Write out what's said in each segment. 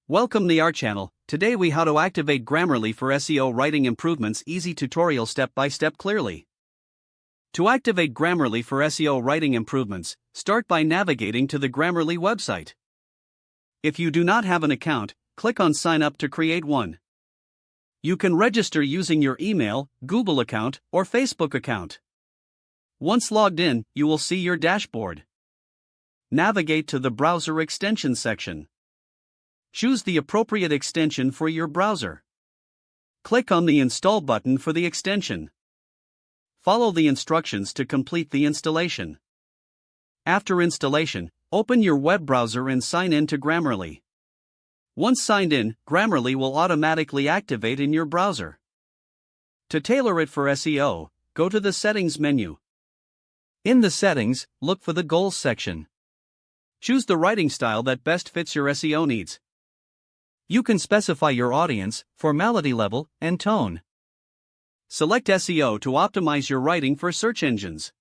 Welcome to our channel. Today we how to activate Grammarly for SEO writing improvements. Easy tutorial step by step clearly. To activate Grammarly for SEO writing improvements, start by navigating to the Grammarly website. If you do not have an account, click on Sign Up to create one. You can register using your email, Google account, or Facebook account. Once logged in, you will see your dashboard. Navigate to the Browser Extensions section. Choose the appropriate extension for your browser. Click on the Install button for the extension. Follow the instructions to complete the installation. After installation, open your web browser and sign in to Grammarly. Once signed in, Grammarly will automatically activate in your browser. To tailor it for SEO, go to the Settings menu. In the Settings, look for the Goals section. Choose the writing style that best fits your SEO needs. You can specify your audience, formality level, and tone. Select SEO to optimize your writing for search engines.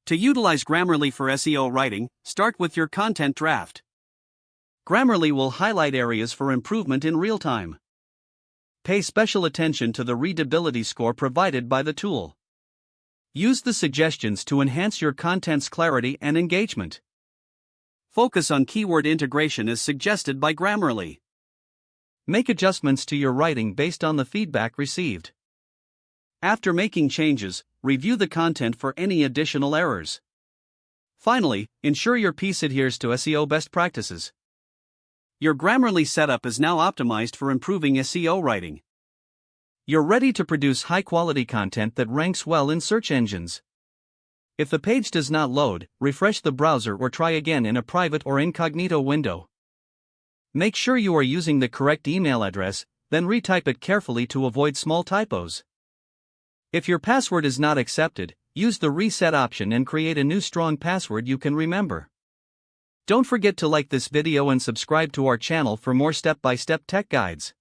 To utilize Grammarly for SEO writing, start with your content draft. Grammarly will highlight areas for improvement in real time. Pay special attention to the readability score provided by the tool. Use the suggestions to enhance your content's clarity and engagement. Focus on keyword integration as suggested by Grammarly. Make adjustments to your writing based on the feedback received. After making changes, review the content for any additional errors. Finally, ensure your piece adheres to SEO best practices. Your Grammarly setup is now optimized for improving SEO writing. You're ready to produce high-quality content that ranks well in search engines. If the page does not load, refresh the browser or try again in a private or incognito window. Make sure you are using the correct email address, then retype it carefully to avoid small typos. If your password is not accepted, use the reset option and create a new strong password you can remember. Don't forget to like this video and subscribe to our channel for more step-by-step tech guides.